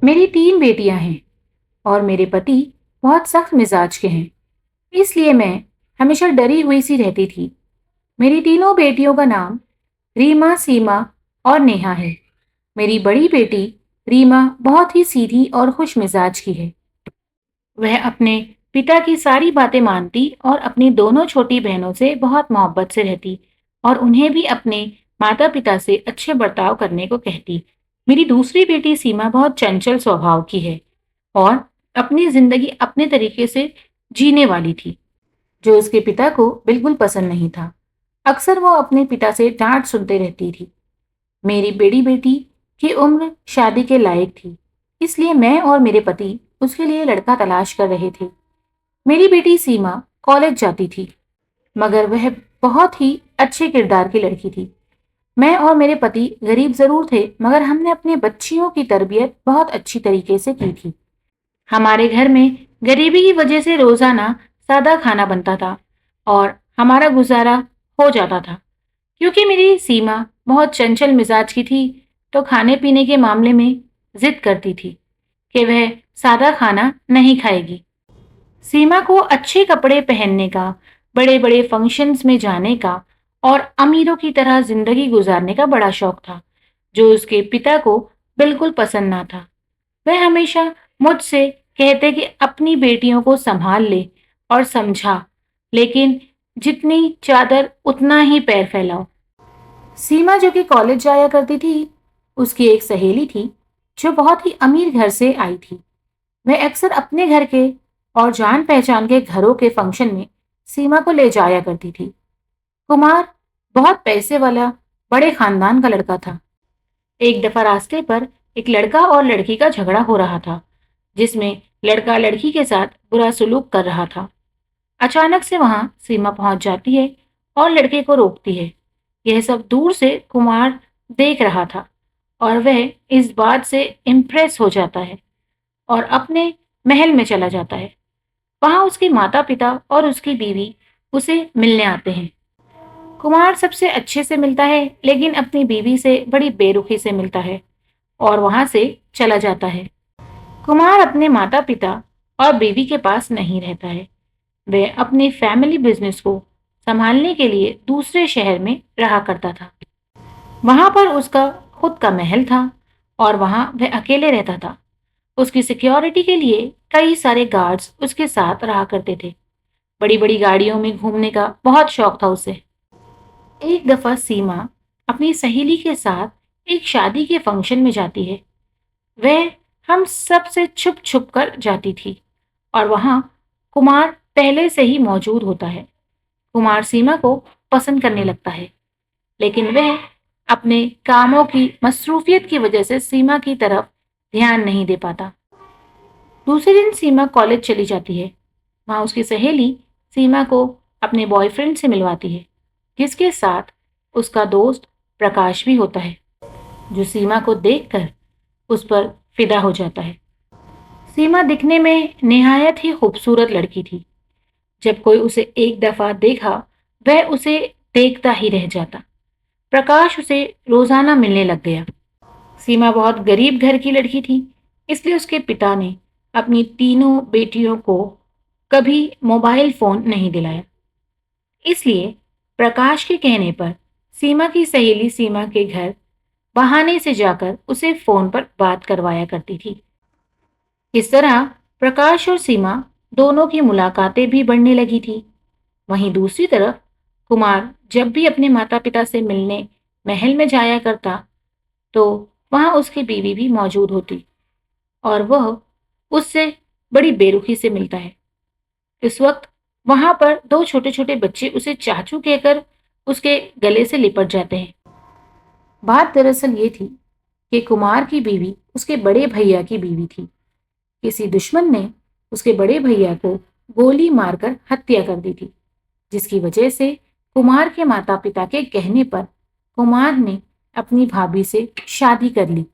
मेरी 3 बेटियां हैं और मेरे पति बहुत सख्त मिजाज के हैं। इसलिए मैं हमेशा डरी हुई सी रहती थी। मेरी तीनों बेटियों का नाम रीमा, सीमा और नेहा है। मेरी बड़ी बेटी रीमा बहुत ही सीधी और खुश मिजाज की है। वह अपने पिता की सारी बातें मानती और अपनी दोनों छोटी बहनों से बहुत मोहब्बत से रहती और उन्हें भी अपने माता पिता से अच्छे बर्ताव करने को कहती। मेरी दूसरी बेटी सीमा बहुत चंचल स्वभाव की है और अपनी जिंदगी अपने तरीके से जीने वाली थी, जो उसके पिता को बिल्कुल पसंद नहीं था। अक्सर वो अपने पिता से डांट सुनते रहती थी। मेरी बड़ी बेटी की उम्र शादी के लायक थी, इसलिए मैं और मेरे पति उसके लिए लड़का तलाश कर रहे थे। मेरी बेटी सीमा कॉलेज जाती थी, मगर वह बहुत ही अच्छे किरदार की लड़की थी। मैं और मेरे पति गरीब जरूर थे, मगर हमने अपने बच्चियों की तरबियत बहुत अच्छी तरीके से की थी। हमारे घर में गरीबी की वजह से रोजाना सादा खाना बनता था और हमारा गुजारा हो जाता था। क्योंकि मेरी सीमा बहुत चंचल मिजाज की थी, तो खाने पीने के मामले में जिद करती थी कि वह सादा खाना नहीं खाएगी। सीमा को अच्छे कपड़े पहनने का, बड़े बड़े फंक्शंस में जाने का और अमीरों की तरह जिंदगी गुजारने का बड़ा शौक था, जो उसके पिता को बिल्कुल पसंद ना था। वह हमेशा मुझसे कहते कि अपनी बेटियों को संभाल ले और समझा, लेकिन जितनी चादर उतना ही पैर फैलाओ। सीमा जो कि कॉलेज जाया करती थी, उसकी एक सहेली थी जो बहुत ही अमीर घर से आई थी। वह अक्सर अपने घर के और जान पहचान के घरों के फंक्शन में सीमा को ले जाया करती थी। कुमार बहुत पैसे वाला बड़े खानदान का लड़का था। एक दफा रास्ते पर एक लड़का और लड़की का झगड़ा हो रहा था, जिसमें लड़का लड़की के साथ बुरा सलूक कर रहा था। अचानक से वहां सीमा पहुंच जाती है और लड़के को रोकती है। यह सब दूर से कुमार देख रहा था और वह इस बात से इम्प्रेस हो जाता है और अपने महल में चला जाता है। वहां उसके माता पिता और उसकी बीवी उसे मिलने आते हैं। कुमार सबसे अच्छे से मिलता है, लेकिन अपनी बीवी से बड़ी बेरुखी से मिलता है और वहां से चला जाता है। कुमार अपने माता पिता और बीवी के पास नहीं रहता है। वह अपने फैमिली बिजनेस को संभालने के लिए दूसरे शहर में रहा करता था। वहां पर उसका खुद का महल था और वहां वह अकेले रहता था। उसकी सिक्योरिटी के लिए कई सारे गार्ड्स उसके साथ रहा करते थे। बड़ी बड़ी गाड़ियों में घूमने का बहुत शौक था उसे। एक दफा सीमा अपनी सहेली के साथ एक शादी के फंक्शन में जाती है। वह हम सब से छुप छुप कर जाती थी और वहां कुमार पहले से ही मौजूद होता है। कुमार सीमा को पसंद करने लगता है, लेकिन वह अपने कामों की मसरूफियत की वजह से सीमा की तरफ ध्यान नहीं दे पाता। दूसरे दिन सीमा कॉलेज चली जाती है। वहां उसकी सहेली सीमा को अपने बॉयफ्रेंड से मिलवाती है, जिसके साथ उसका दोस्त प्रकाश भी होता है, जो सीमा को देखकर उस पर फिदा हो जाता है। सीमा दिखने में निहायत ही खूबसूरत लड़की थी। जब कोई उसे एक दफा देखा, वह उसे देखता ही रह जाता। प्रकाश उसे रोजाना मिलने लग गया। सीमा बहुत गरीब घर की लड़की थी, इसलिए उसके पिता ने अपनी तीनों बेटियों को कभी मोबाइल फोन नहीं दिलाया। इसलिए प्रकाश के कहने पर सीमा की सहेली सीमा के घर बहाने से जाकर उसे फोन पर बात करवाया करती थी। इस तरह प्रकाश और सीमा दोनों की मुलाकातें भी बढ़ने लगी थी। वहीं दूसरी तरफ कुमार जब भी अपने माता पिता से मिलने महल में जाया करता, तो वहां उसकी बीवी भी मौजूद होती और वह उससे बड़ी बेरुखी से मिलता है। इस वक्त वहां पर दो छोटे छोटे बच्चे उसे चाचू कहकर उसके गले से लिपट जाते हैं। बात दरअसल ये थी कि कुमार की बीवी उसके बड़े भैया की बीवी थी। किसी दुश्मन ने उसके बड़े भैया को गोली मारकर हत्या कर दी थी, जिसकी वजह से कुमार के माता पिता के कहने पर कुमार ने अपनी भाभी से शादी कर ली,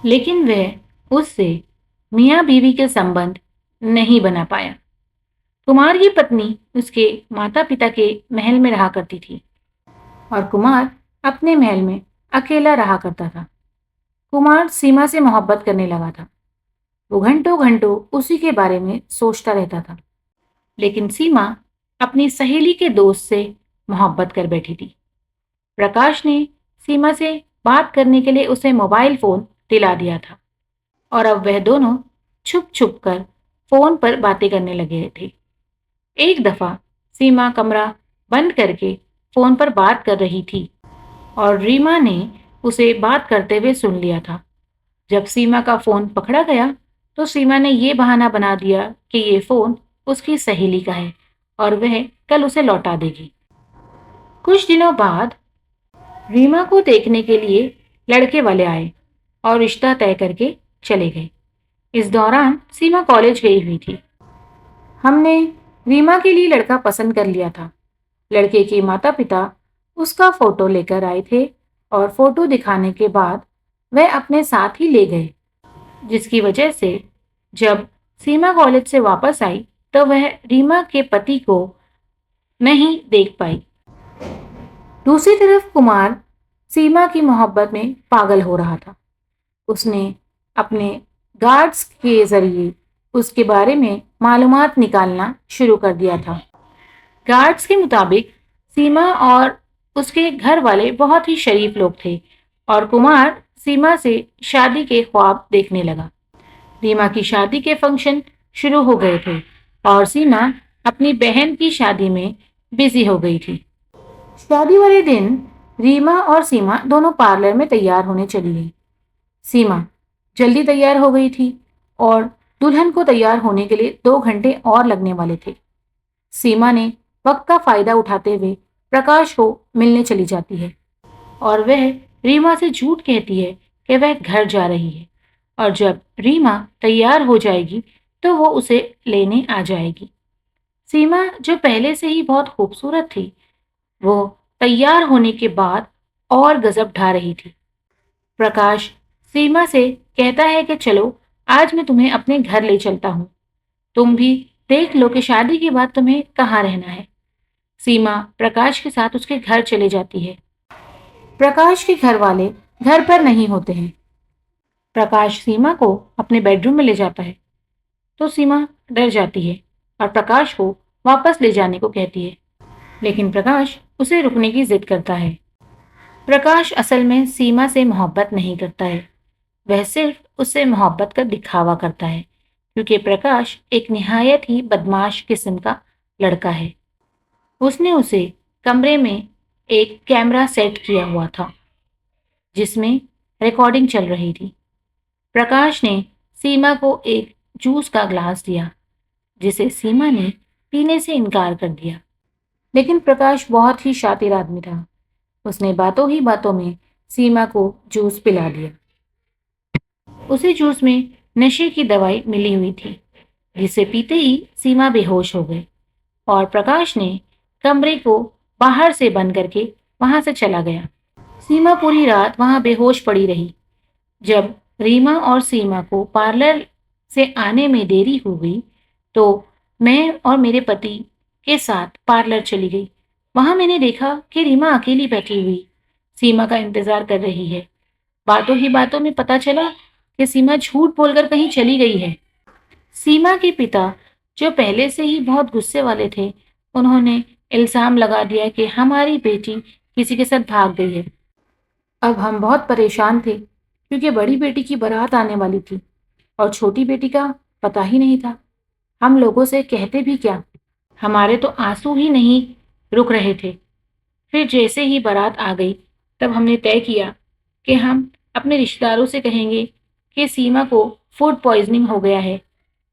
लेकिन वह उससे मियाँ बीवी के संबंध नहीं बना पाया। कुमार की पत्नी उसके माता पिता के महल में रहा करती थी और कुमार अपने महल में अकेला रहा करता था। कुमार सीमा से मोहब्बत करने लगा था, वो घंटों घंटों उसी के बारे में सोचता रहता था। लेकिन सीमा अपनी सहेली के दोस्त से मोहब्बत कर बैठी थी। प्रकाश ने सीमा से बात करने के लिए उसे मोबाइल फोन दिला दिया था और अब वह दोनों छुप छुप कर फोन पर बातें करने लगे थे। एक दफा सीमा कमरा बंद करके फोन पर बात कर रही थी और रीमा ने उसे बात करते हुए सुन लिया था। जब सीमा का फोन पकड़ा गया तो सीमा ने यह बहाना बना दिया कि ये फोन उसकी सहेली का है और वह कल उसे लौटा देगी। कुछ दिनों बाद रीमा को देखने के लिए लड़के वाले आए और रिश्ता तय करके चले गए। इस दौरान सीमा कॉलेज गई हुई थी। हमने रीमा के लिए लड़का पसंद कर लिया था। लड़के के माता पिता उसका फोटो लेकर आए थे और फोटो दिखाने के बाद वह अपने साथ ही ले गए, जिसकी वजह से जब सीमा कॉलेज से वापस आई तो वह रीमा के पति को नहीं देख पाई। दूसरी तरफ कुमार सीमा की मोहब्बत में पागल हो रहा था। उसने अपने गार्ड्स के जरिए उसके बारे में मालूमात निकालना शुरू कर दिया था। गार्ड्स के मुताबिक सीमा और उसके घर वाले बहुत ही शरीफ लोग थे और कुमार सीमा से शादी के ख्वाब देखने लगा। रीमा की शादी के फंक्शन शुरू हो गए थे और सीमा अपनी बहन की शादी में बिजी हो गई थी। शादी वाले दिन रीमा और सीमा दोनों पार्लर में तैयार होने चली गई। सीमा जल्दी तैयार हो गई थी और दुल्हन को तैयार होने के लिए 2 घंटे और लगने वाले थे। सीमा ने वक्त का फायदा उठाते हुए प्रकाश को मिलने चली जाती है और वह रीमा से झूठ कहती है कि वह घर जा रही है और जब रीमा तैयार हो जाएगी तो वो उसे लेने आ जाएगी। सीमा जो पहले से ही बहुत खूबसूरत थी, वो तैयार होने के बाद और गजब ढा रही थी। प्रकाश सीमा से कहता है कि चलो आज मैं तुम्हें अपने घर ले चलता हूँ, तुम भी देख लो कि शादी के बाद तुम्हें कहाँ रहना है। सीमा प्रकाश के साथ उसके घर चले जाती है। प्रकाश के घर वाले घर पर नहीं होते हैं। प्रकाश सीमा को अपने बेडरूम में ले जाता है तो सीमा डर जाती है और प्रकाश को वापस ले जाने को कहती है, लेकिन प्रकाश उसे रुकने की जिद करता है। प्रकाश असल में सीमा से मोहब्बत नहीं करता है, वह सिर्फ उससे मोहब्बत का दिखावा करता है क्योंकि प्रकाश एक निहायत ही बदमाश किस्म का लड़का है। उसने उसे कमरे में एक कैमरा सेट किया हुआ था जिसमें रिकॉर्डिंग चल रही थी। प्रकाश ने सीमा को एक जूस का ग्लास दिया जिसे सीमा ने पीने से इनकार कर दिया, लेकिन प्रकाश बहुत ही शातिर आदमी था। उसने बातों ही बातों में सीमा को जूस पिला दिया। उसे जूस में नशे की दवाई मिली हुई थी जिसे पीते ही सीमा बेहोश हो गई और प्रकाश ने कमरे को बाहर से बंद करके वहां से चला गया। सीमा पूरी रात वहां बेहोश पड़ी रही। जब रीमा और सीमा को पार्लर से आने में देरी हो गई तो मैं और मेरे पति के साथ पार्लर चली गई। वहां मैंने देखा कि रीमा अकेली बैठी हुई सीमा का इंतजार कर रही है। बातों ही बातों में पता चला कि सीमा झूठ बोलकर कहीं चली गई है। सीमा के पिता जो पहले से ही बहुत गुस्से वाले थे, उन्होंने इल्जाम लगा दिया कि हमारी बेटी किसी के साथ भाग गई है। अब हम बहुत परेशान थे क्योंकि बड़ी बेटी की बारात आने वाली थी और छोटी बेटी का पता ही नहीं था। हम लोगों से कहते भी क्या, हमारे तो आंसू ही नहीं रुक रहे थे। फिर जैसे ही बारात आ गई तब हमने तय किया कि हम अपने रिश्तेदारों से कहेंगे कि सीमा को फूड पॉइजनिंग हो गया है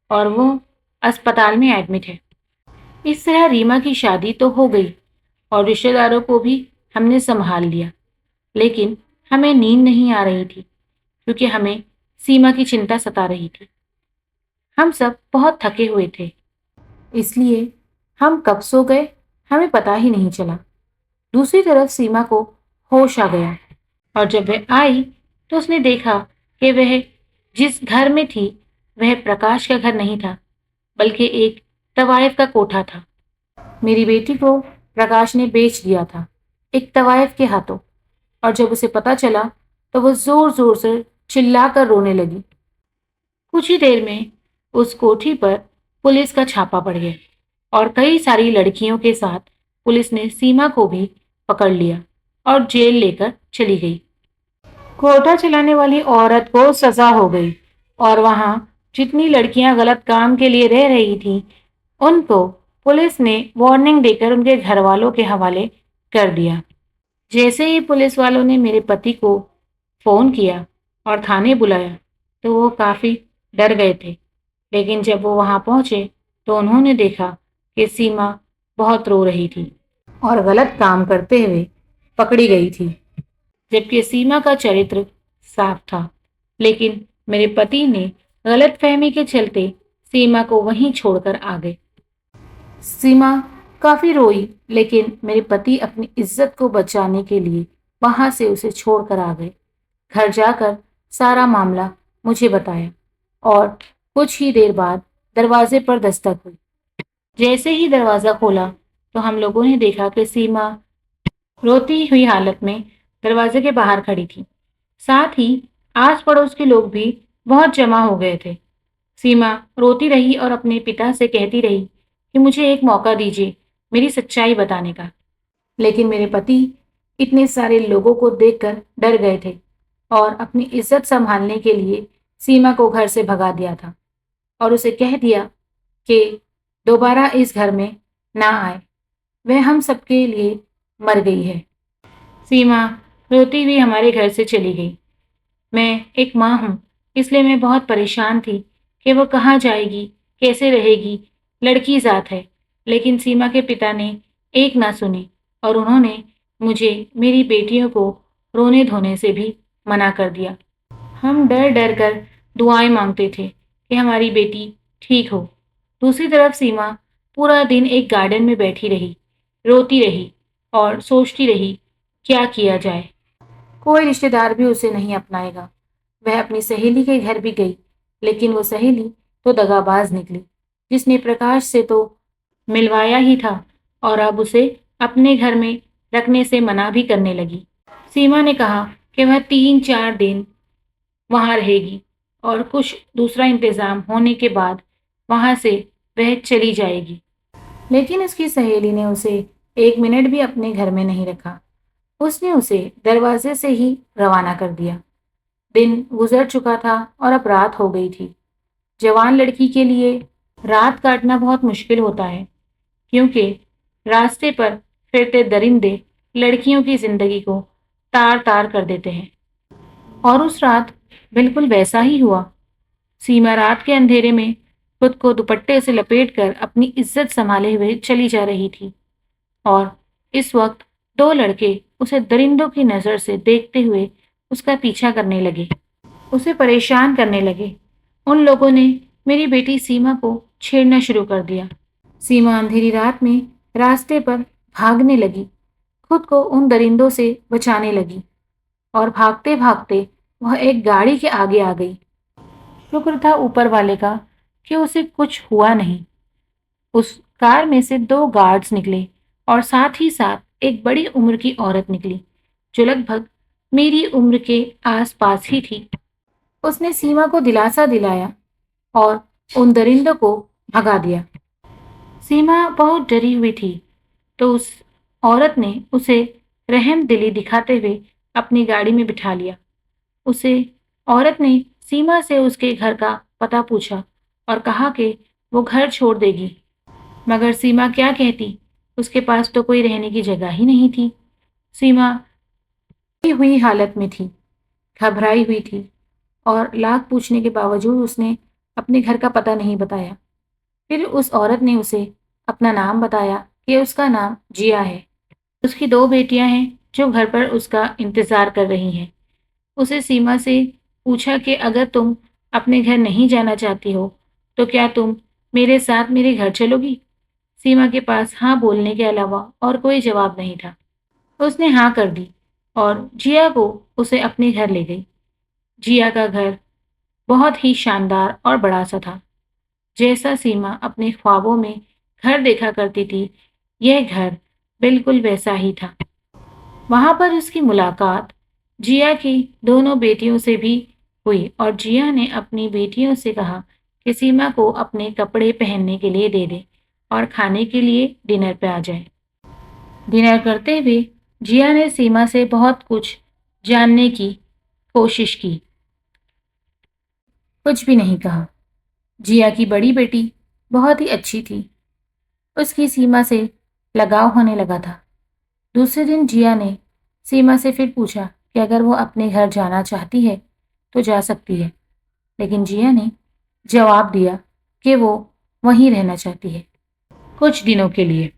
और वो अस्पताल में एडमिट है। इस तरह रीमा की शादी तो हो गई और रिश्तेदारों को भी हमने संभाल लिया, लेकिन हमें नींद नहीं आ रही थी क्योंकि हमें सीमा की चिंता सता रही थी। हम सब बहुत थके हुए थे, इसलिए हम कब सो गए हमें पता ही नहीं चला। दूसरी तरफ सीमा को होश आ गया और जब वह आई तो उसने देखा कि वह जिस घर में थी वह प्रकाश का घर नहीं था बल्कि एक तवायफ का कोठा था। मेरी बेटी को प्रकाश ने बेच दिया था एक तवायफ के हाथों, और जब उसे पता चला तो वह जोर जोर से चिल्लाकर रोने लगी। कुछ ही देर में उस कोठी पर पुलिस का छापा पड़ गया और कई सारी लड़कियों के साथ पुलिस ने सीमा को भी पकड़ लिया और जेल लेकर चली गई। कोटा चलाने वाली औरत को सजा हो गई और वहां जितनी लड़कियां गलत काम के लिए रह रही थीं, उनको पुलिस ने वार्निंग देकर उनके घर वालों के हवाले कर दिया। जैसे ही पुलिस वालों ने मेरे पति को फोन किया और थाने बुलाया, तो वो काफी डर गए थे। लेकिन जब वो वहां पहुंचे, तो उन्होंने देखा कि सीमा बहुत रो रही थी और गलत काम करते हुए पकड़ी गई थी, जबकि सीमा का चरित्र साफ था। लेकिन मेरे पति ने गलतफहमी के चलते सीमा को वहीं छोड़कर आ गए। सीमा काफी रोई, लेकिन मेरे पति अपनी इज्जत को बचाने के लिए वहां से उसे छोड़कर आ गए। घर जाकर सारा मामला मुझे बताया और कुछ ही देर बाद दरवाजे पर दस्तक हुई। जैसे ही दरवाजा खोला, तो हम लोगों ने देखा कि सीमा रोती हुई हालत में दरवाजे के बाहर खड़ी थी। साथ ही आस पड़ोस के लोग भी बहुत जमा हो गए थे। सीमा रोती रही और अपने पिता से कहती रही कि मुझे एक मौका दीजिए मेरी सच्चाई बताने का। लेकिन मेरे पति इतने सारे लोगों को देखकर डर गए थे और अपनी इज्जत संभालने के लिए सीमा को घर से भगा दिया था और उसे कह दिया कि दोबारा इस घर में ना आए, वह हम सबके लिए मर गई है। सीमा रोती हुई हमारे घर से चली गई। मैं एक माँ हूँ, इसलिए मैं बहुत परेशान थी कि वो कहाँ जाएगी, कैसे रहेगी। लड़की ज़ात है। लेकिन सीमा के पिता ने एक ना सुनी और उन्होंने मुझे मेरी बेटियों को रोने धोने से भी मना कर दिया। हम डर डर कर दुआएं मांगते थे कि हमारी बेटी ठीक हो। दूसरी तरफ सीमा पूरा दिन एक गार्डन में बैठी रही, रोती रही और सोचती रही क्या किया जाए। कोई रिश्तेदार भी उसे नहीं अपनाएगा। वह अपनी सहेली के घर भी गई, लेकिन वो सहेली तो दगाबाज निकली, जिसने प्रकाश से तो मिलवाया ही था और अब उसे अपने घर में रखने से मना भी करने लगी। सीमा ने कहा कि वह 3-4 दिन वहां रहेगी और कुछ दूसरा इंतजाम होने के बाद वहां से वह चली जाएगी। लेकिन उसकी सहेली ने उसे 1 मिनट भी अपने घर में नहीं रखा। उसने उसे दरवाजे से ही रवाना कर दिया। दिन गुजर चुका था और अब रात हो गई थी। जवान लड़की के लिए रात काटना बहुत मुश्किल होता है, क्योंकि रास्ते पर फिरते दरिंदे लड़कियों की जिंदगी को तार तार कर देते हैं। और उस रात बिल्कुल वैसा ही हुआ। सीमा रात के अंधेरे में खुद को दुपट्टे से लपेटकर अपनी इज्जत संभाले हुए चली जा रही थी और इस वक्त 2 लड़के उसे दरिंदों की नजर से देखते हुए उसका पीछा करने लगे, उसे परेशान करने लगे। उन लोगों ने मेरी बेटी सीमा को छेड़ना शुरू कर दिया। सीमा अंधेरी रात में रास्ते पर भागने लगी, खुद को उन दरिंदों से बचाने लगी और भागते भागते वह एक गाड़ी के आगे आ गई। शुक्र था ऊपर वाले का कि उसे कुछ हुआ नहीं। उस कार में से 2 गार्ड्स निकले और साथ ही साथ एक बड़ी उम्र की औरत निकली, जो लगभग मेरी उम्र के आसपास ही थी। उसने सीमा को दिलासा दिलाया और उन दरिंदों को भगा दिया। सीमा बहुत डरी हुई थी, तो उस औरत ने उसे रहम दिली दिखाते हुए अपनी गाड़ी में बिठा लिया। उसे औरत ने सीमा से उसके घर का पता पूछा और कहा कि वो घर छोड़ देगी, मगर सीमा क्या कहती, उसके पास तो कोई रहने की जगह ही नहीं थी। सीमा हुई हालत में थी, घबराई हुई थी और लाख पूछने के बावजूद उसने अपने घर का पता नहीं बताया। फिर उस औरत ने उसे अपना नाम बताया कि उसका नाम जिया है। उसकी 2 बेटियां हैं जो घर पर उसका इंतजार कर रही हैं। उसे सीमा से पूछा कि अगर तुम अपने घर नहीं जाना चाहती हो, तो क्या तुम मेरे साथ मेरे घर चलोगी? सीमा के पास हाँ बोलने के अलावा और कोई जवाब नहीं था। उसने हाँ कर दी और जिया को उसे अपने घर ले गई। जिया का घर बहुत ही शानदार और बड़ा सा था। जैसा सीमा अपने ख्वाबों में घर देखा करती थी, यह घर बिल्कुल वैसा ही था। वहां पर उसकी मुलाकात जिया की दोनों बेटियों से भी हुई और जिया ने अपनी बेटियों से कहा कि सीमा को अपने कपड़े पहनने के लिए दे दे और खाने के लिए डिनर पे आ जाए। डिनर करते हुए जिया ने सीमा से बहुत कुछ जानने की कोशिश की, कुछ भी नहीं कहा। जिया की बड़ी बेटी बहुत ही अच्छी थी, उसकी सीमा से लगाव होने लगा था। दूसरे दिन जिया ने सीमा से फिर पूछा कि अगर वो अपने घर जाना चाहती है तो जा सकती है, लेकिन जिया ने जवाब दिया कि वो वहीं रहना चाहती है कुछ दिनों के लिए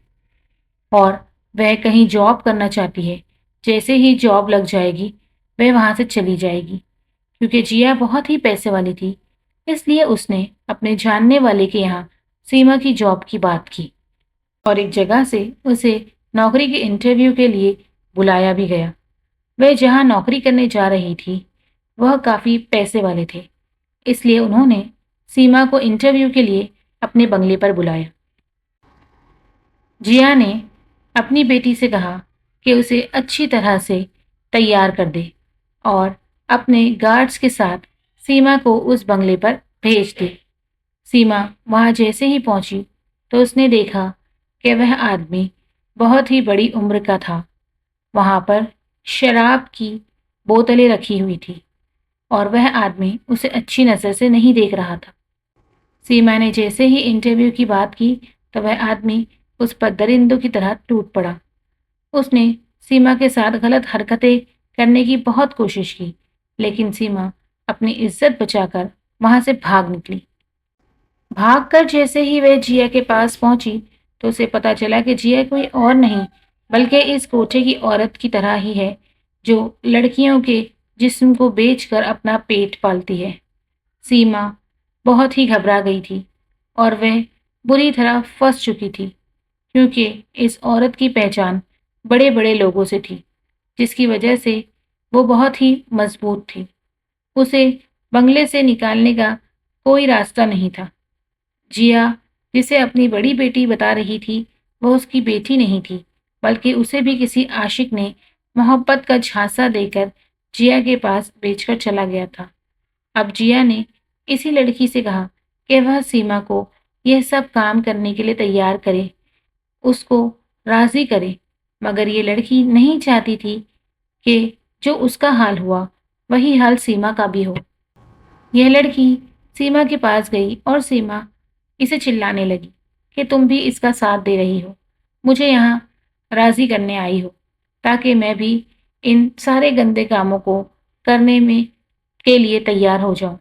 और वह कहीं जॉब करना चाहती है। जैसे ही जॉब लग जाएगी वह वहां से चली जाएगी। क्योंकि जिया बहुत ही पैसे वाली थी, इसलिए उसने अपने जानने वाले के यहाँ सीमा की जॉब की बात की और एक जगह से उसे नौकरी के इंटरव्यू के लिए बुलाया भी गया। वह जहाँ नौकरी करने जा रही थी वह काफ़ी पैसे वाले थे, इसलिए उन्होंने सीमा को इंटरव्यू के लिए अपने बंगले पर बुलाया। जिया ने अपनी बेटी से कहा कि उसे अच्छी तरह से तैयार कर दे और अपने गार्ड्स के साथ सीमा को उस बंगले पर भेज दे। सीमा वहां जैसे ही पहुंची तो उसने देखा कि वह आदमी बहुत ही बड़ी उम्र का था। वहां पर शराब की बोतलें रखी हुई थी और वह आदमी उसे अच्छी नज़र से नहीं देख रहा था। सीमा ने जैसे ही इंटरव्यू की बात की तो वह आदमी उस पर दरिंदों की तरह टूट पड़ा। उसने सीमा के साथ गलत हरकतें करने की बहुत कोशिश की, लेकिन सीमा अपनी इज्जत बचाकर वहां से भाग निकली। भागकर जैसे ही वह जिया के पास पहुंची तो उसे पता चला कि जिया कोई और नहीं बल्कि इस कोठे की औरत की तरह ही है जो लड़कियों के जिस्म को बेचकर अपना पेट पालती है। सीमा बहुत ही घबरा गई थी और वह बुरी तरह फंस चुकी थी, क्योंकि इस औरत की पहचान बड़े बड़े लोगों से थी, जिसकी वजह से वो बहुत ही मजबूत थी। उसे बंगले से निकालने का कोई रास्ता नहीं था। जिया जिसे अपनी बड़ी बेटी बता रही थी वह उसकी बेटी नहीं थी, बल्कि उसे भी किसी आशिक ने मोहब्बत का झांसा देकर जिया के पास बेचकर चला गया था। अब जिया ने इसी लड़की से कहा कि वह सीमा को यह सब काम करने के लिए तैयार करे, उसको राजी करे, मगर ये लड़की नहीं चाहती थी कि जो उसका हाल हुआ वही हाल सीमा का भी हो। यह लड़की सीमा के पास गई और सीमा इसे चिल्लाने लगी कि तुम भी इसका साथ दे रही हो, मुझे यहाँ राजी करने आई हो ताकि मैं भी इन सारे गंदे कामों को करने में के लिए तैयार हो जाऊं।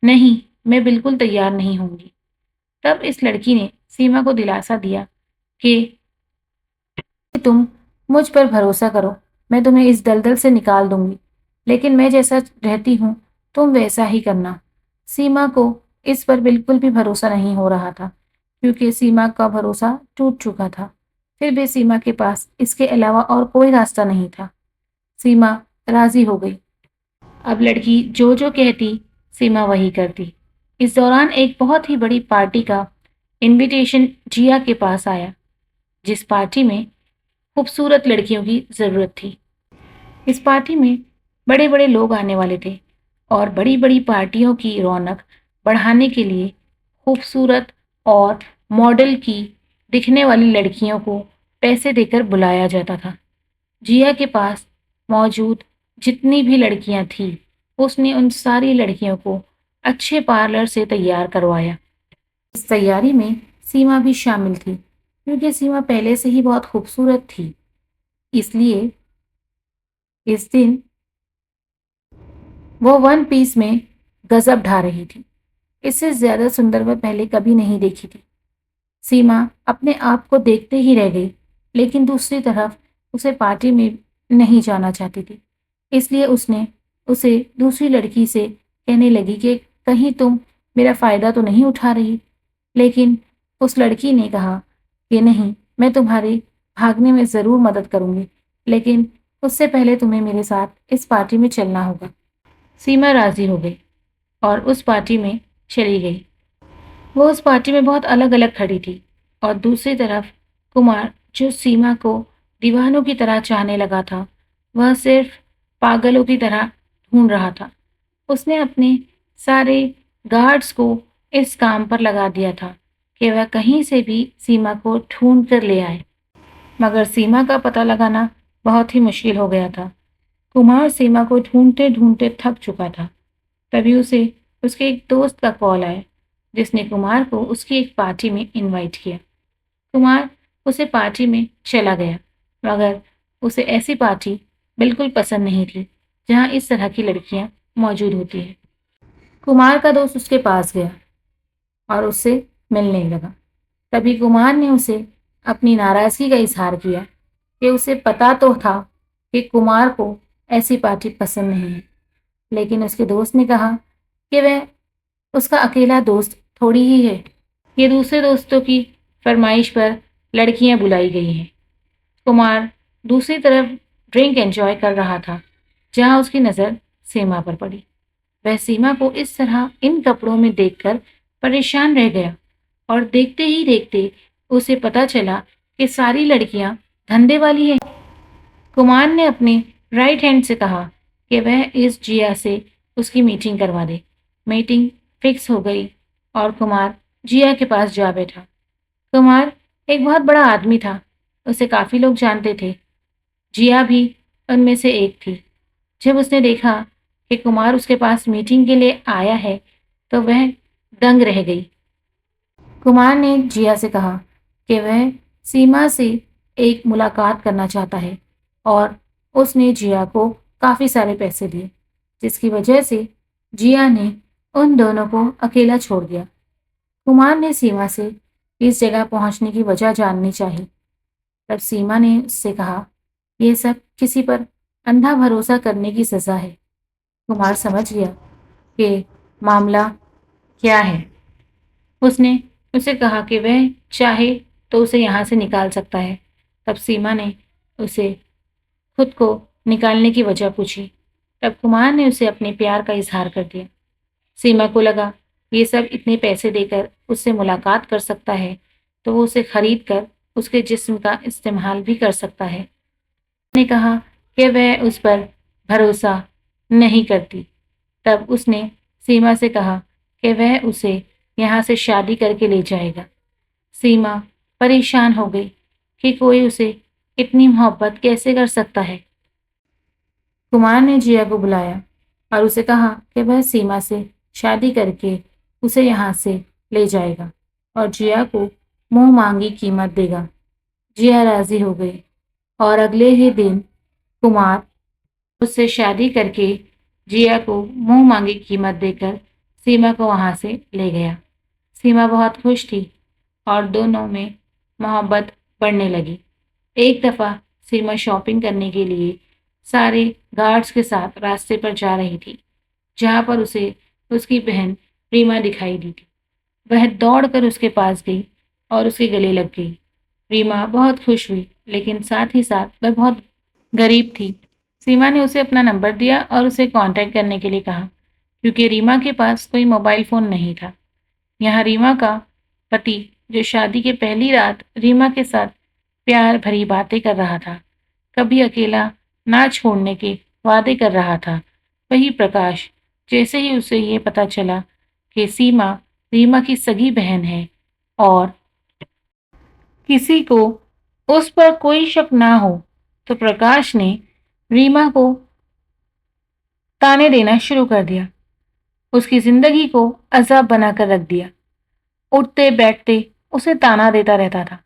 नहीं, मैं बिल्कुल तैयार नहीं होंगी। तब इस लड़की ने सीमा को दिलासा दिया कि तुम मुझ पर भरोसा करो, मैं तुम्हें इस दलदल से निकाल दूंगी, लेकिन मैं जैसा रहती हूँ तुम वैसा ही करना। सीमा को इस पर बिल्कुल भी भरोसा नहीं हो रहा था, क्योंकि सीमा का भरोसा टूट चुका था। फिर भी सीमा के पास इसके अलावा और कोई रास्ता नहीं था। सीमा राजी हो गई। अब लड़की जो जो कहती सीमा वही करती। इस दौरान एक बहुत ही बड़ी पार्टी का इनविटेशन जिया के पास आया, जिस पार्टी में खूबसूरत लड़कियों की जरूरत थी। इस पार्टी में बड़े बड़े लोग आने वाले थे और बड़ी बड़ी पार्टियों की रौनक बढ़ाने के लिए खूबसूरत और मॉडल की दिखने वाली लड़कियों को पैसे देकर बुलाया जाता था। जिया के पास मौजूद जितनी भी लड़कियां थीं, उसने उन सारी लड़कियों को अच्छे पार्लर से तैयार करवाया। इस तैयारी में सीमा भी शामिल थी, क्योंकि सीमा पहले से ही बहुत खूबसूरत थी। इसलिए इस दिन वो वन पीस में गजब ढा रही थी। इससे ज्यादा सुंदर वह पहले कभी नहीं देखी थी। सीमा अपने आप को देखते ही रह गई, लेकिन दूसरी तरफ उसे पार्टी में नहीं जाना चाहती थी। इसलिए उसने उसे दूसरी लड़की से कहने लगी कि कहीं तुम मेरा फायदा तो नहीं उठा रही। लेकिन उस लड़की ने कहा कि नहीं, मैं तुम्हारे भागने में ज़रूर मदद करूंगी, लेकिन उससे पहले तुम्हें मेरे साथ इस पार्टी में चलना होगा। सीमा राजी हो गई और उस पार्टी में चली गई। वो उस पार्टी में बहुत अलग अलग खड़ी थी और दूसरी तरफ कुमार, जो सीमा को दीवानों की तरह चाहने लगा था, वह सिर्फ पागलों की तरह ढूंढ रहा था। उसने अपने सारे गार्ड्स को इस काम पर लगा दिया था कि वह कहीं से भी सीमा को ढूंढ कर ले आए। मगर सीमा का पता लगाना बहुत ही मुश्किल हो गया था। कुमार सीमा को ढूंढते ढूंढते थक चुका था। तभी उसे उसके एक दोस्त का कॉल आया, जिसने कुमार को उसकी एक पार्टी में इनवाइट किया। कुमार उसे पार्टी में चला गया, मगर उसे ऐसी पार्टी बिल्कुल पसंद नहीं थी जहां इस तरह की लड़कियां मौजूद होती है। कुमार का दोस्त उसके पास गया और उससे मिलने लगा। तभी कुमार ने उसे अपनी नाराजगी का इजहार किया कि उसे पता तो था कि कुमार को ऐसी पार्टी पसंद नहीं है, लेकिन उसके दोस्त ने कहा कि वह उसका अकेला दोस्त थोड़ी ही है। ये दूसरे दोस्तों की फरमाइश पर लड़कियां बुलाई गई हैं। कुमार दूसरी तरफ ड्रिंक एंजॉय कर रहा था, जहां उसकी नज़र सीमा पर पड़ी। वह सीमा को इस तरह इन कपड़ों में देखकर परेशान रह गया और देखते ही देखते उसे पता चला कि सारी लड़कियां धंधे वाली हैं। कुमार ने अपने राइट हैंड से कहा कि वह इस जिया से उसकी मीटिंग करवा दे। मीटिंग फिक्स हो गई और कुमार जिया के पास जा बैठा। कुमार एक बहुत बड़ा आदमी था, उसे काफी लोग जानते थे। जिया भी उनमें से एक थी। जब उसने देखा कि कुमार उसके पास मीटिंग के लिए आया है, तो वह दंग रह गई। कुमार ने जिया से कहा कि वह सीमा से एक मुलाकात करना चाहता है और उसने जिया को काफ़ी सारे पैसे दिए, जिसकी वजह से जिया ने उन दोनों को अकेला छोड़ दिया। कुमार ने सीमा से इस जगह पहुंचने की वजह जाननी चाहिए। तब सीमा ने उससे कहा, यह सब किसी पर अंधा भरोसा करने की सज़ा है। कुमार समझ गया कि मामला क्या है। उसने उसे कहा कि वह चाहे तो उसे यहाँ से निकाल सकता है। तब सीमा ने उसे खुद को निकालने की वजह पूछी। तब कुमार ने उसे अपने प्यार का इजहार कर दिया। सीमा को लगा ये सब इतने पैसे देकर उससे मुलाकात कर सकता है, तो वो उसे खरीद कर उसके जिस्म का इस्तेमाल भी कर सकता है। ने कहा कि वह उस पर भरोसा नहीं करती। तब उसने सीमा से कहा कि वह उसे यहाँ से शादी करके ले जाएगा। सीमा परेशान हो गई कि कोई उसे इतनी मोहब्बत कैसे कर सकता है। कुमार ने जिया को बुलाया और उसे कहा कि वह सीमा से शादी करके उसे यहाँ से ले जाएगा और जिया को मुंह मांगी कीमत देगा। जिया राजी हो गई और अगले ही दिन कुमार उससे शादी करके जिया को मुंह मांगी कीमत देकर सीमा को वहां से ले गया। सीमा बहुत खुश थी और दोनों में मोहब्बत बढ़ने लगी। एक दफ़ा सीमा शॉपिंग करने के लिए सारे गार्ड्स के साथ रास्ते पर जा रही थी, जहाँ पर उसे उसकी बहन रीमा दिखाई दी थी। वह दौड़कर उसके पास गई और उसके गले लग गई। रीमा बहुत खुश हुई, लेकिन साथ ही साथ वह बहुत गरीब थी। सीमा ने उसे अपना नंबर दिया और उसे कांटेक्ट करने के लिए कहा, क्योंकि रीमा के पास कोई मोबाइल फ़ोन नहीं था। यहाँ रीमा का पति, जो शादी के पहली रात रीमा के साथ प्यार भरी बातें कर रहा था, कभी अकेला ना छोड़ने के वादे कर रहा था, वही प्रकाश, जैसे ही उसे ये पता चला कि सीमा रीमा की सगी बहन है और किसी को उस पर कोई शक ना हो, तो प्रकाश ने रीमा को ताने देना शुरू कर दिया। उसकी जिंदगी को अजाब बनाकर रख दिया। उठते बैठते उसे ताना देता रहता था।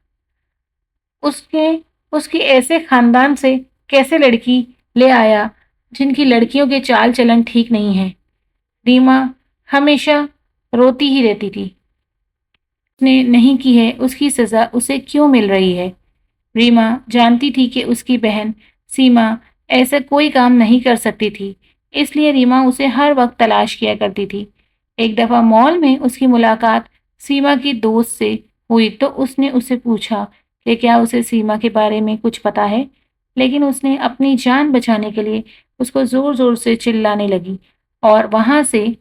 उसके उसकी ऐसे खानदान से कैसे लड़की ले आया जिनकी लड़कियों के चाल चलन ठीक नहीं है। रीमा हमेशा रोती ही रहती थी। उसने नहीं की है उसकी सजा उसे क्यों मिल रही है। रीमा जानती थी कि उसकी बहन सीमा ऐसा कोई काम नहीं कर सकती थी, इसलिए रीमा उसे हर वक्त तलाश किया करती थी। एक दफ़ा मॉल में उसकी मुलाकात सीमा की दोस्त से हुई, तो उसने उसे पूछा कि क्या उसे सीमा के बारे में कुछ पता है, लेकिन उसने अपनी जान बचाने के लिए उसको ज़ोर-ज़ोर से चिल्लाने लगी और वहाँ से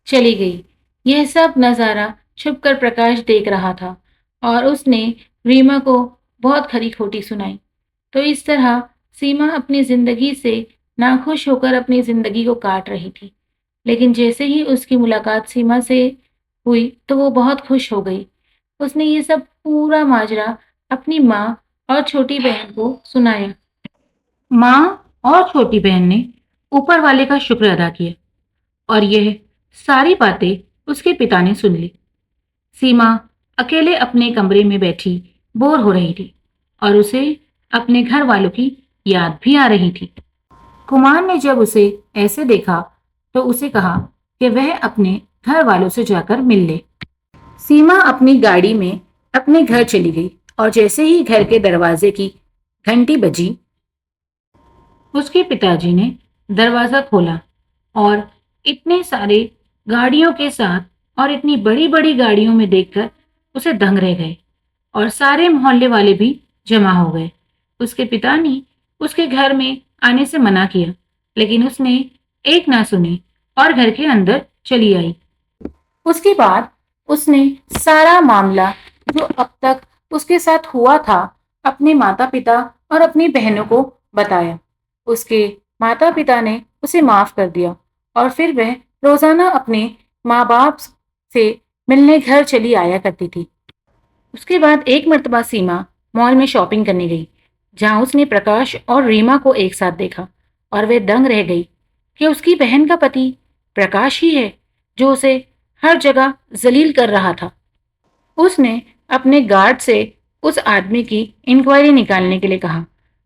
चली गई। यह सब नज़ारा छुपकर प्रकाश देख रहा था और उसने रीमा को बहुत खरी खोटी सुनाई। तो इस तरह सीमा अपनी जिंदगी से नाखुश होकर अपनी जिंदगी को काट रही थी। लेकिन जैसे ही उसकी मुलाकात सीमा से हुई तो वो बहुत खुश हो गई। उसने ये सब पूरा माजरा अपनी माँ और छोटी बहन को सुनाया। माँ और छोटी बहन ने ऊपर वाले का शुक्र अदा किया और यह सारी बातें उसके पिता ने सुन ली। सीमा अकेले अपने कमरे में बैठी बोर हो रही थी और उसे अपने घर वालों की याद भी आ रही थी। कुमार ने जब उसे ऐसे देखा तो उसे कहा कि वह अपने घर वालों से जाकर मिल ले। सीमा अपनी गाड़ी में अपने घर चली गई और जैसे ही घर के दरवाजे की घंटी बजी, उसके पिताजी ने दरवाजा खोला और इतने सारे गाड़ियों के साथ और इतनी बड़ी बड़ी गाड़ियों में देखकर उसे दंग रह गए और सारे मोहल्ले वाले भी जमा हो गए। उसके पिता ने उसके घर में आने से मना किया, लेकिन उसने एक ना सुनी और घर के अंदर चली आई। उसके बाद उसने सारा मामला जो अब तक उसके साथ हुआ था अपने माता पिता और अपनी बहनों को बताया। उसके माता पिता ने उसे माफ कर दिया और फिर वह रोजाना अपने माँ बाप से मिलने घर चली आया करती थी। उसके बाद एक मर्तबा सीमा मॉल में शॉपिंग करने गई, जहां उसने प्रकाश और रीमा को एक साथ देखा और वह दंग रह गई कि उसकी बहन का पति प्रकाश ही है जो उसे हर जगह जलील कर रहा था। उसने अपने गार्ड से उस आदमी की इंक्वायरी निकालने के लिए कहा,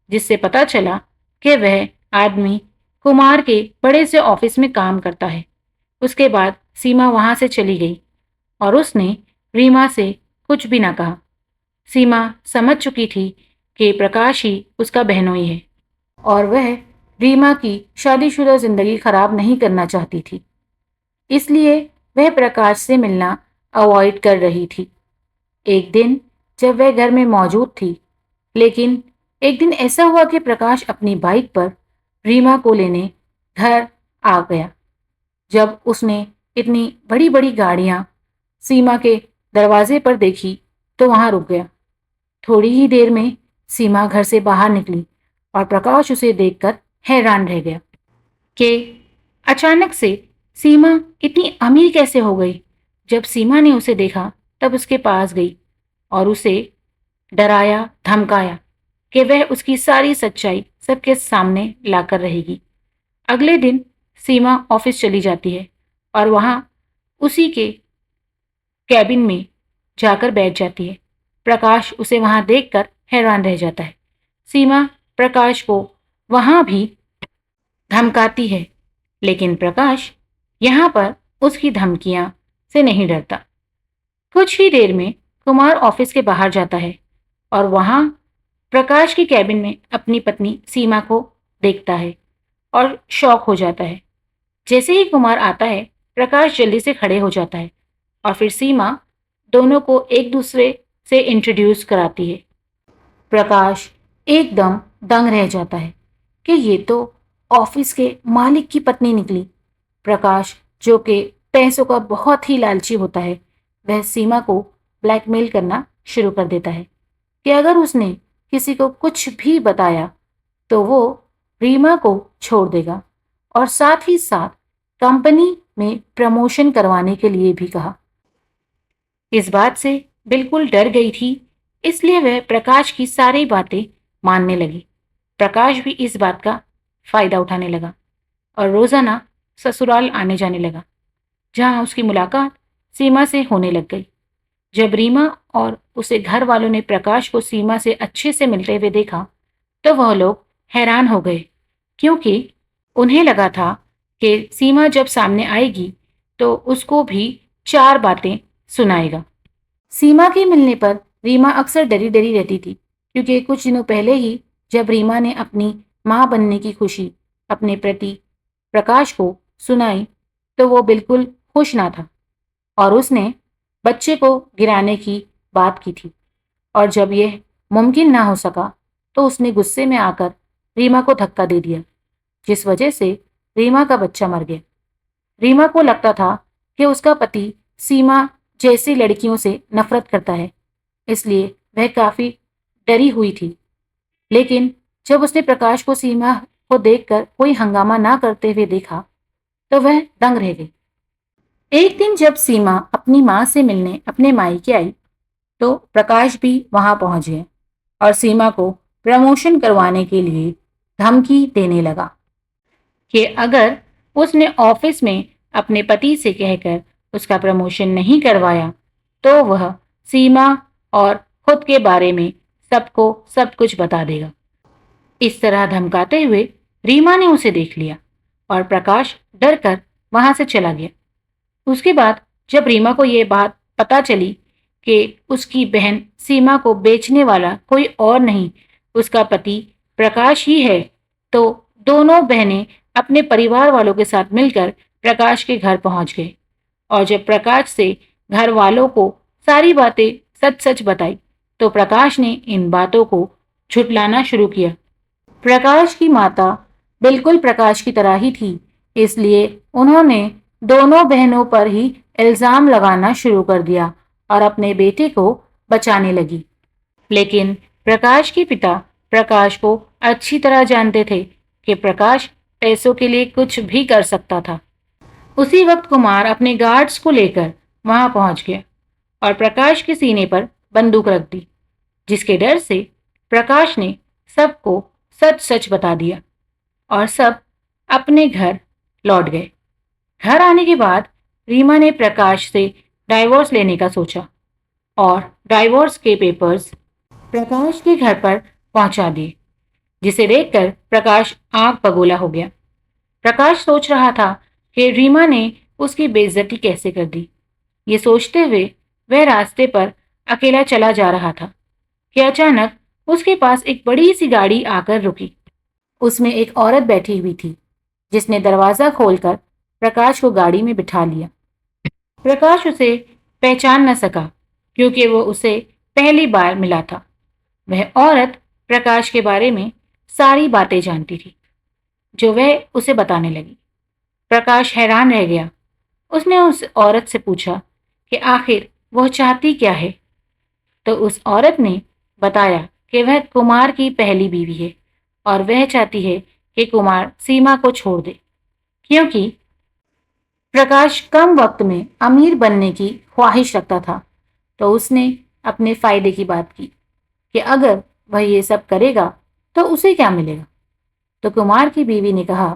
जिससे पता चला कि वह आदमी कुमार के बड़े से ऑफिस में काम करता है। उसके बाद सीमा वहां से चली गई और उसने रीमा से कुछ भी ना कहा। सीमा समझ चुकी थी कि प्रकाश ही उसका बहनोई है और वह रीमा की शादीशुदा जिंदगी खराब नहीं करना चाहती थी। इसलिए वह प्रकाश से मिलना अवॉइड कर रही थी। एक दिन जब वह घर में मौजूद थी, लेकिन एक दिन ऐसा हुआ कि प्रकाश अपनी बाइक पर रीमा को लेने घर आ गया। जब उसने इतनी बड़ी बड़ी गाड़ियां सीमा के दरवाजे पर देखी तो वहां रुक गया। थोड़ी ही देर में सीमा घर से बाहर निकली और प्रकाश उसे देखकर हैरान रह गया कि अचानक से सीमा इतनी अमीर कैसे हो गई। जब सीमा ने उसे देखा तब उसके पास गई और उसे डराया धमकाया कि वह उसकी सारी सच्चाई सबके सामने लाकर रहेगी। अगले दिन सीमा ऑफिस चली जाती है और वहां उसी के कैबिन में जाकर बैठ जाती है। प्रकाश उसे वहां देखकर हैरान रह जाता है। सीमा प्रकाश को वहां भी धमकाती है, लेकिन प्रकाश यहाँ पर उसकी धमकियां से नहीं डरता। कुछ ही देर में कुमार ऑफिस के बाहर जाता है और वहां प्रकाश के कैबिन में अपनी पत्नी सीमा को देखता है और शॉक हो जाता है। जैसे ही कुमार आता है, प्रकाश जल्दी से खड़े हो जाता है और फिर सीमा दोनों को एक दूसरे से इंट्रोड्यूस कराती है। प्रकाश एकदम दंग रह जाता है कि ये तो ऑफिस के मालिक की पत्नी निकली। प्रकाश जो कि पैसों का बहुत ही लालची होता है, वह सीमा को ब्लैकमेल करना शुरू कर देता है कि अगर उसने किसी को कुछ भी बताया तो वो रीमा को छोड़ देगा और साथ ही साथ कंपनी में प्रमोशन करवाने के लिए भी कहा। इस बात से बिल्कुल डर गई थी, इसलिए वह प्रकाश की सारी बातें मानने लगी। प्रकाश भी इस बात का फायदा उठाने लगा और रोजाना ससुराल आने जाने लगा, जहां उसकी मुलाकात सीमा से होने लग गई। जब रीमा और उसे घर वालों ने प्रकाश को सीमा से अच्छे से मिलते हुए देखा तो वह लोग हैरान हो गए, क्योंकि उन्हें लगा था कि सीमा जब सामने आएगी तो उसको भी चार बातें सुनाएगा। सीमा के मिलने पर रीमा अक्सर डरी डरी रहती थी, क्योंकि कुछ दिनों पहले ही जब रीमा ने अपनी मां बनने की खुशी अपने प्रति प्रकाश को सुनाई तो वो बिल्कुल खुश ना था और उसने बच्चे को गिराने की बात की थी। और जब यह मुमकिन ना हो सका तो उसने गुस्से में आकर रीमा को धक्का दे दिया, जिस वजह से रीमा का बच्चा मर गया। रीमा को लगता था कि उसका पति सीमा जैसी लड़कियों से नफरत करता है, इसलिए वह काफी डरी हुई थी। लेकिन जब उसने प्रकाश को सीमा को देखकर कोई हंगामा ना करते हुए देखा तो वह दंग रह गई। एक दिन जब सीमा अपनी माँ से मिलने अपने मायके आई तो प्रकाश भी वहां पहुंच गया और सीमा को प्रमोशन करवाने के लिए धमकी देने लगा कि अगर उसने ऑफिस में अपने पति से कहकर उसका प्रमोशन नहीं करवाया तो वह सीमा और खुद के बारे में सबको सब कुछ बता देगा। इस तरह धमकाते हुए रीमा ने उसे देख लिया और प्रकाश डर कर वहां से चला गया। उसके बाद जब रीमा को यह बात पता चली कि उसकी बहन सीमा को बेचने वाला कोई और नहीं उसका पति प्रकाश ही है, तो दोनों बहनें अपने परिवार वालों के साथ मिलकर प्रकाश के घर पहुंच गए और जब प्रकाश से घर वालों को सारी बातें सच सच बताई तो प्रकाश ने इन बातों को झुटलाना शुरू किया। प्रकाश की माता बिल्कुल प्रकाश की तरह ही थी, इसलिए उन्होंने दोनों बहनों पर ही इल्जाम लगाना शुरू कर दिया और अपने बेटे को बचाने लगी। लेकिन प्रकाश के पिता प्रकाश को अच्छी तरह जानते थे कि प्रकाश पैसों के लिए कुछ भी कर सकता था। उसी वक्त कुमार अपने गार्ड्स को लेकर वहां पहुंच गया और प्रकाश के सीने पर बंदूक रख दी, जिसके डर से प्रकाश ने सबको सच सच बता दिया और सब अपने घर लौट गए। घर आने के बाद रीमा ने प्रकाश से डाइवोर्स लेने का सोचा और डाइवोर्स के पेपर्स प्रकाश के घर पर पहुंचा दिए, जिसे देखकर प्रकाश आंख बगोला हो गया। प्रकाश सोच रहा था कि रीमा ने उसकी बेइज्जती कैसे कर दी। ये सोचते हुए वह रास्ते पर अकेला चला जा रहा था कि अचानक उसके पास एक बड़ी सी गाड़ी आकर रुकी। उसमें एक औरत बैठी हुई थी जिसने दरवाजा खोलकर प्रकाश को गाड़ी में बिठा लिया। प्रकाश उसे पहचान न सका क्योंकि वो उसे पहली बार मिला था। वह औरत प्रकाश के बारे में सारी बातें जानती थी जो वह उसे बताने लगी। प्रकाश हैरान रह गया। उसने उस औरत से पूछा कि आखिर वह चाहती क्या है, तो उस औरत ने बताया कि वह कुमार की पहली बीवी है और वह चाहती है कि कुमार सीमा को छोड़ दे क्योंकि प्रकाश कम वक्त में अमीर बनने की ख्वाहिश रखता था। तो उसने अपने फायदे की बात की कि अगर वह ये सब करेगा तो उसे क्या मिलेगा। तो कुमार की बीवी ने कहा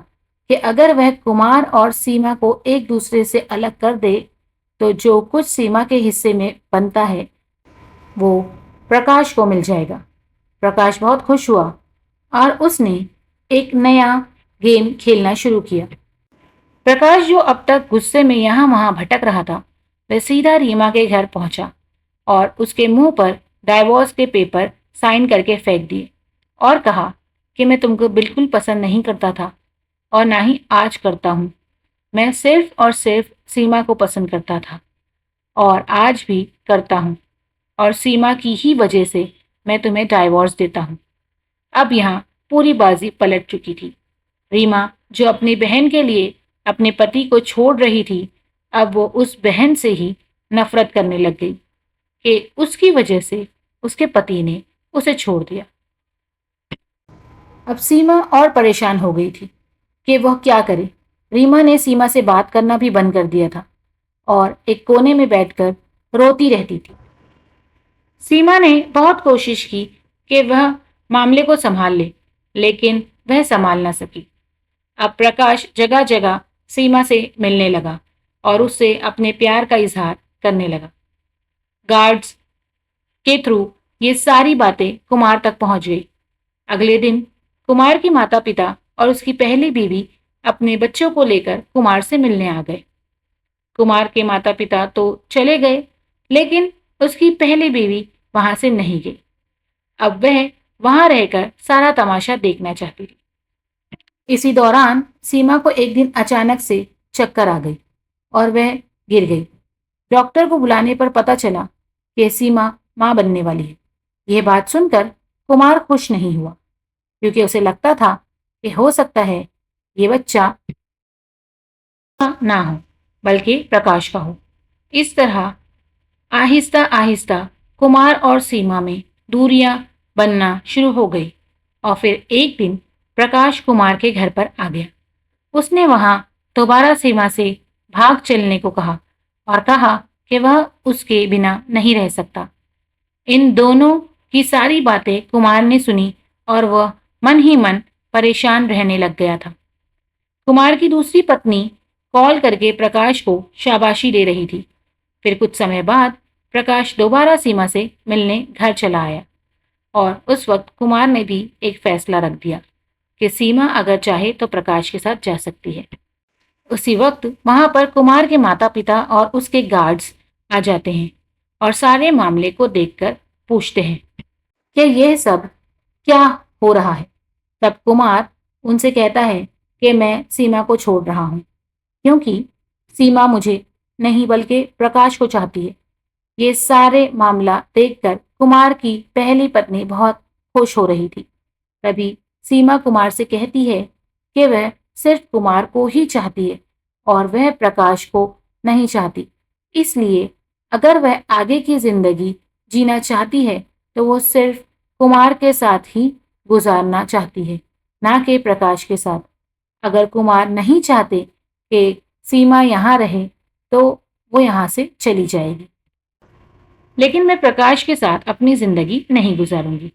कि अगर वह कुमार और सीमा को एक दूसरे से अलग कर दे तो जो कुछ सीमा के हिस्से में बनता है वो प्रकाश को मिल जाएगा। प्रकाश बहुत खुश हुआ और उसने एक नया गेम खेलना शुरू किया। प्रकाश जो अब तक गुस्से में यहां वहां भटक रहा था वह सीधा रीमा के घर पहुंचा और उसके मुंह पर डाइवोर्स के पेपर साइन करके फेंक दिए और कहा कि मैं तुमको बिल्कुल पसंद नहीं करता था और ना ही आज करता हूं। मैं सिर्फ और सिर्फ सीमा को पसंद करता था और आज भी करता हूं और सीमा की ही वजह से मैं तुम्हें डाइवोर्स देता हूं। अब यहाँ पूरी बाजी पलट चुकी थी। रीमा जो अपनी बहन के लिए अपने पति को छोड़ रही थी, अब वो उस बहन से ही नफरत करने लग गई कि उसकी वजह से उसके पति ने उसे छोड़ दिया। अब सीमा और परेशान हो गई थी कि वह क्या करे। रीमा ने सीमा से बात करना भी बंद कर दिया था और एक कोने में बैठकर रोती रहती थी। सीमा ने बहुत कोशिश की कि वह मामले को संभाल ले, लेकिन वह संभाल न सकी। अब प्रकाश जगह जगह सीमा से मिलने लगा और उससे अपने प्यार का इजहार करने लगा। गार्ड्स के थ्रू ये सारी बातें कुमार तक पहुंच गई। अगले दिन कुमार की माता पिता और उसकी पहली बीवी अपने बच्चों को लेकर कुमार से मिलने आ गए। कुमार के माता पिता तो चले गए, लेकिन उसकी पहली बीवी वहां से नहीं गई। अब वह वहां रहकर सारा तमाशा देखना चाहती थी। इसी दौरान सीमा को एक दिन अचानक से चक्कर आ गई और वह गिर गई। डॉक्टर को बुलाने पर पता चला कि सीमा मां बनने वाली है। यह बात सुनकर कुमार खुश नहीं हुआ क्योंकि उसे लगता था कि हो सकता है ये बच्चा ना हो बल्कि प्रकाश का हो। इस तरह आहिस्ता आहिस्ता कुमार और सीमा में दूरियां बनना शुरू हो गई और फिर एक दिन प्रकाश कुमार के घर पर आ गया। उसने वहां दोबारा सीमा से भाग चलने को कहा और कहा कि वह उसके बिना नहीं रह सकता। इन दोनों की सारी बातें कुमार ने सुनी और वह मन ही मन परेशान रहने लग गया था। कुमार की दूसरी पत्नी कॉल करके प्रकाश को शाबाशी दे रही थी। फिर कुछ समय बाद प्रकाश दोबारा सीमा से मिलने घर चला आया और उस वक्त कुमार ने भी एक फैसला रख दिया कि सीमा अगर चाहे तो प्रकाश के साथ जा सकती है। उसी वक्त वहां पर कुमार के माता पिता और उसके गार्ड्स आ जाते हैं और सारे मामले को देखकर पूछते हैं कि यह सब क्या हो रहा है। तब कुमार उनसे कहता है कि मैं सीमा को छोड़ रहा हूं क्योंकि सीमा मुझे नहीं बल्कि प्रकाश को चाहती है। ये सारे मामला देखकर कुमार की पहली पत्नी बहुत खुश हो रही थी। तभी सीमा कुमार से कहती है कि वह सिर्फ कुमार को ही चाहती है और वह प्रकाश को नहीं चाहती। इसलिए अगर वह आगे की जिंदगी जीना चाहती है तो वो सिर्फ कुमार के साथ ही गुजारना चाहती है, ना कि प्रकाश के साथ। अगर कुमार नहीं चाहते कि सीमा यहाँ रहे तो वो यहाँ से चली जाएगी। लेकिन मैं प्रकाश के साथ अपनी जिंदगी नहीं गुजारूंगी।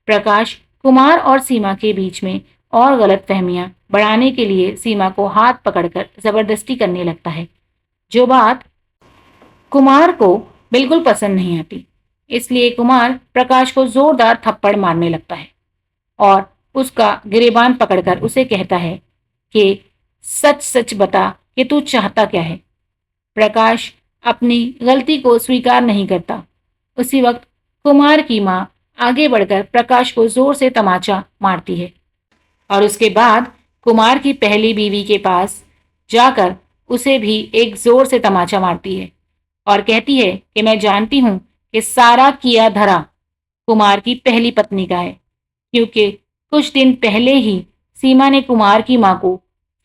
प्रकाश कुमार और सीमा के बीच में और गलतफहमियां बढ़ाने के लिए सीमा को हाथ पकड़कर जबरदस्ती करने लगता है, जो बात कुमार को बिल्कुल पसंद नहीं आती। इसलिए कुमार प्रकाश को जोरदार थप्पड़ मारने लगता है और उसका गिरेबान पकड़कर उसे कहता है कि सच सच बता कि तू चाहता क्या है। प्रकाश अपनी गलती को स्वीकार नहीं करता। उसी वक्त कुमार की माँ आगे बढ़कर प्रकाश को जोर से तमाचा मारती है और उसके बाद कुमार की पहली बीवी के पास जाकर उसे भी एक जोर से तमाचा मारती है और कहती है कि मैं जानती हूं कि सारा किया धरा कुमार की पहली पत्नी का है, क्योंकि कुछ दिन पहले ही सीमा ने कुमार की माँ को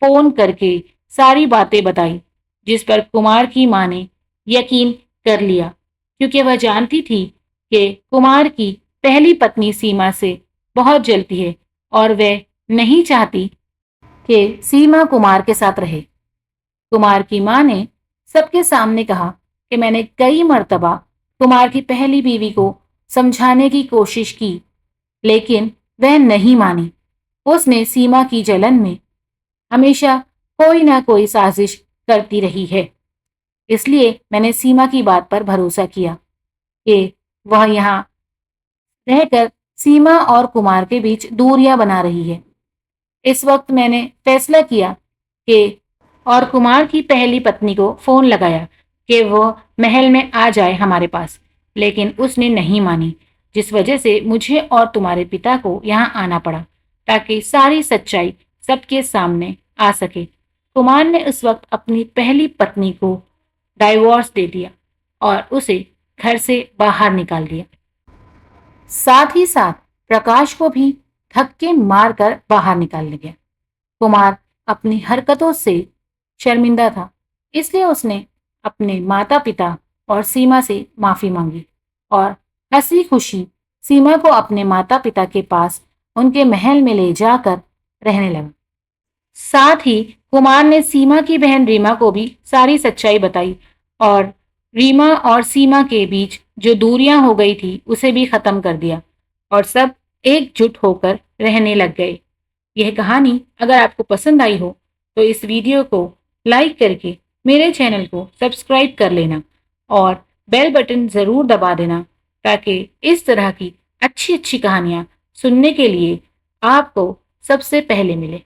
फोन करके सारी बातें बताई, जिस पर कुमार की माँ ने यकीन कर लिया, क्योंकि वह जानती थी कि कुमार की पहली पत्नी सीमा से बहुत जलती है और वह नहीं चाहती कि सीमा कुमार के साथ रहे। कुमार की माँ ने सबके सामने कहा कि मैंने कई मर्तबा कुमार की पहली बीवी को समझाने की कोशिश की, लेकिन वह नहीं मानी। उसने सीमा की जलन में हमेशा कोई ना कोई साजिश करती रही है। इसलिए मैंने सीमा की बात पर भरोसा किया कि वह यहाँ रहकर सीमा और कुमार के बीच दूरियां बना रही है। इस वक्त मैंने फैसला किया कि और कुमार की पहली पत्नी को फोन लगाया कि वो महल में आ जाए हमारे पास, लेकिन उसने नहीं मानी, जिस वजह से मुझे और तुम्हारे पिता को यहाँ आना पड़ा ताकि सारी सच्चाई सबके सामने आ सके। कुमार ने उस वक्त अपनी पहली पत्नी को डाइवोर्स दे दिया और उसे घर से बाहर निकाल दिया। साथ ही साथ प्रकाश को भी धक्के मारकर बाहर निकाल दिया। कुमार अपनी हरकतों से शर्मिंदा था, इसलिए उसने अपने माता पिता और सीमा से माफी मांगी और हंसी खुशी सीमा को अपने माता पिता के पास उनके महल में ले जाकर रहने लगा। साथ ही कुमार ने सीमा की बहन रीमा को भी सारी सच्चाई बताई और रीमा और सीमा के बीच जो दूरियां हो गई थी उसे भी खत्म कर दिया और सब एकजुट होकर रहने लग गए। यह कहानी अगर आपको पसंद आई हो तो इस वीडियो को लाइक करके मेरे चैनल को सब्सक्राइब कर लेना और बेल बटन ज़रूर दबा देना, ताकि इस तरह की अच्छी अच्छी कहानियाँ सुनने के लिए आपको सबसे पहले मिले।